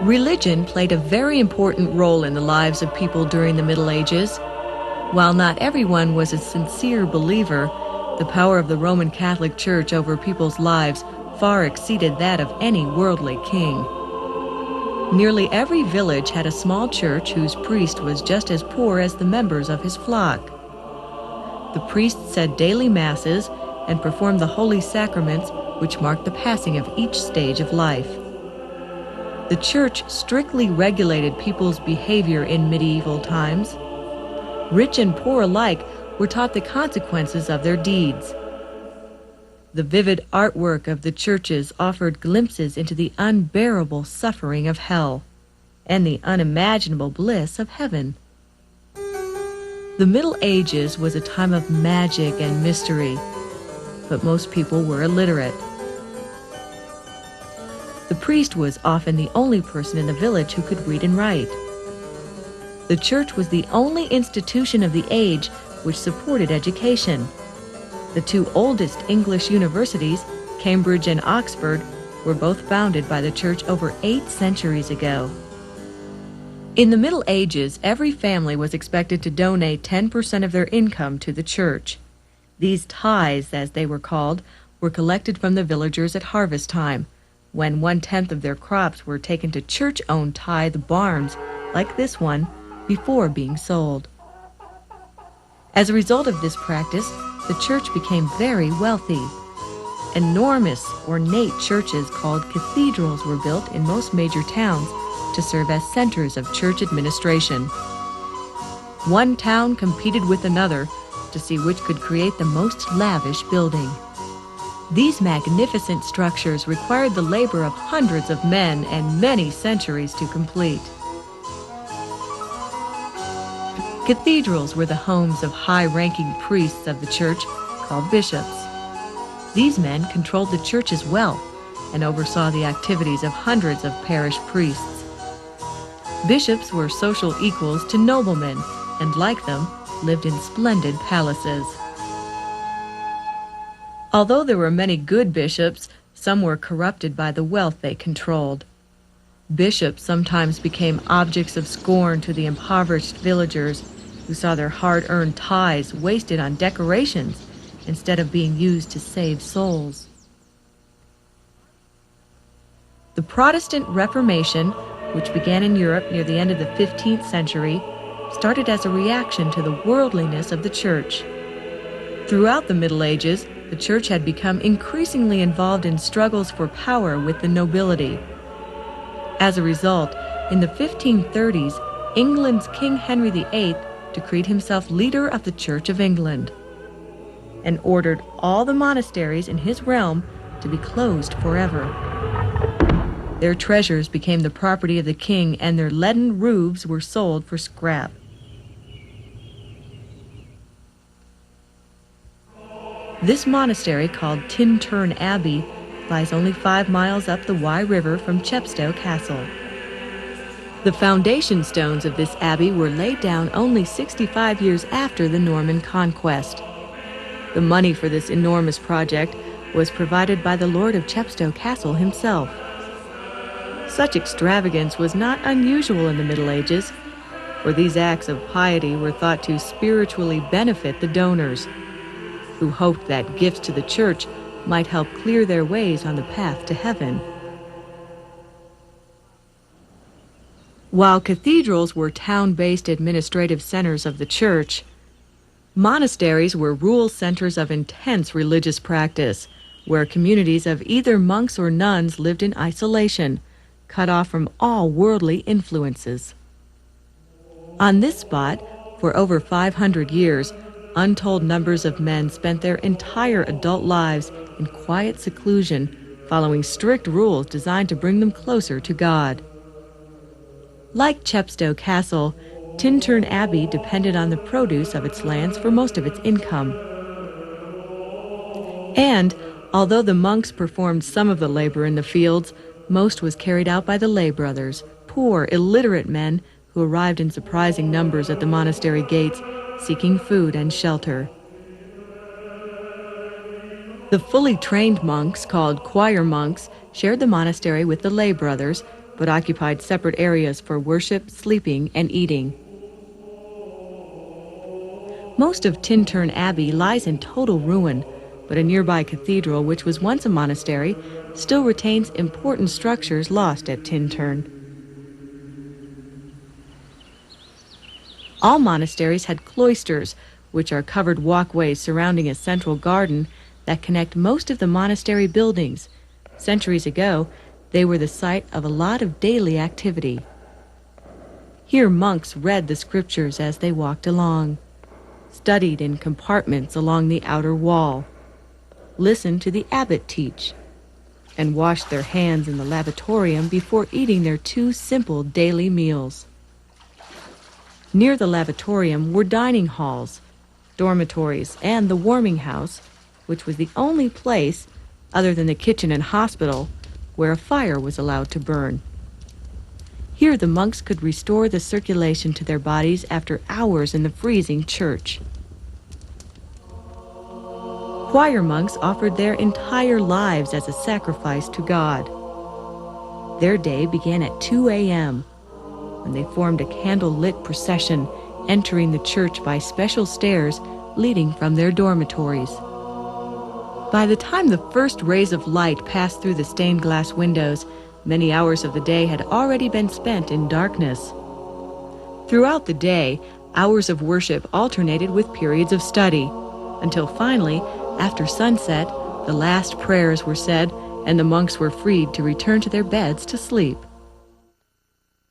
Religion played a very important role in the lives of people during the Middle Ages. While not everyone was a sincere believer, the power of the Roman Catholic Church over people's lives far exceeded that of any worldly king. Nearly every village had a small church whose priest was just as poor as the members of his flock. The priest said daily masses and performed the holy sacraments which marked the passing of each stage of life. The church strictly regulated people's behavior in medieval times. Rich and poor alike were taught the consequences of their deeds. The vivid artwork of the churches offered glimpses into the unbearable suffering of hell and the unimaginable bliss of heaven. The Middle Ages was a time of magic and mystery, but most people were illiterate. The priest was often the only person in the village who could read and write. The church was the only institution of the age which supported education. The two oldest English universities, Cambridge and Oxford, were both founded by the church over 8 centuries ago. In the Middle Ages, every family was expected to donate 10% of their income to the church. These tithes, as they were called, were collected from the villagers at harvest time, when 1/10 of their crops were taken to church-owned tithe barns, like this one, before being sold. As a result of this practice, the church became very wealthy. Enormous, ornate churches called cathedrals were built in most major towns to serve as centers of church administration. One town competed with another to see which could create the most lavish building. These magnificent structures required the labor of hundreds of men and many centuries to complete. Cathedrals were the homes of high-ranking priests of the church, called bishops. These men controlled the church's wealth and oversaw the activities of hundreds of parish priests. Bishops were social equals to noblemen, and like them, lived in splendid palaces. Although there were many good bishops, some were corrupted by the wealth they controlled. Bishops sometimes became objects of scorn to the impoverished villagers who saw their hard-earned tithes wasted on decorations instead of being used to save souls. The Protestant Reformation, which began in Europe near the end of the 15th century, started as a reaction to the worldliness of the church. Throughout the Middle Ages, the church had become increasingly involved in struggles for power with the nobility. As a result, in the 1530s, England's King Henry VIII decreed himself leader of the Church of England and ordered all the monasteries in his realm to be closed forever. Their treasures became the property of the king, and their leaden roofs were sold for scrap. This monastery, called Tintern Abbey, lies only 5 miles up the Wye River from Chepstow Castle. The foundation stones of this abbey were laid down only 65 years after the Norman conquest. The money for this enormous project was provided by the Lord of Chepstow Castle himself. Such extravagance was not unusual in the Middle Ages, for these acts of piety were thought to spiritually benefit the donors, who hoped that gifts to the church might help clear their ways on the path to heaven. While cathedrals were town-based administrative centers of the church, monasteries were rural centers of intense religious practice, where communities of either monks or nuns lived in isolation, cut off from all worldly influences. On this spot, for over 500 years, untold numbers of men spent their entire adult lives in quiet seclusion, following strict rules designed to bring them closer to God. Like Chepstow Castle, Tintern Abbey depended on the produce of its lands for most of its income. And, although the monks performed some of the labor in the fields, most was carried out by the lay brothers, poor, illiterate men who arrived in surprising numbers at the monastery gates, seeking food and shelter. The fully trained monks, called choir monks, shared the monastery with the lay brothers, but occupied separate areas for worship, sleeping, and eating. Most of Tintern Abbey lies in total ruin, but a nearby cathedral, which was once a monastery, still retains important structures lost at Tintern. All monasteries had cloisters, which are covered walkways surrounding a central garden that connect most of the monastery buildings. Centuries ago, they were the site of a lot of daily activity. Here monks read the scriptures as they walked along, studied in compartments along the outer wall, listened to the abbot teach, and washed their hands in the lavatorium before eating their 2 simple daily meals. Near the lavatorium were dining halls, dormitories, and the warming house, which was the only place, other than the kitchen and hospital, where a fire was allowed to burn. Here the monks could restore the circulation to their bodies after hours in the freezing church. Choir monks offered their entire lives as a sacrifice to God. Their day began at 2 a.m., when they formed a candle-lit procession, entering the church by special stairs leading from their dormitories. By the time the first rays of light passed through the stained glass windows, many hours of the day had already been spent in darkness. Throughout the day, hours of worship alternated with periods of study, until finally, after sunset, the last prayers were said and the monks were freed to return to their beds to sleep.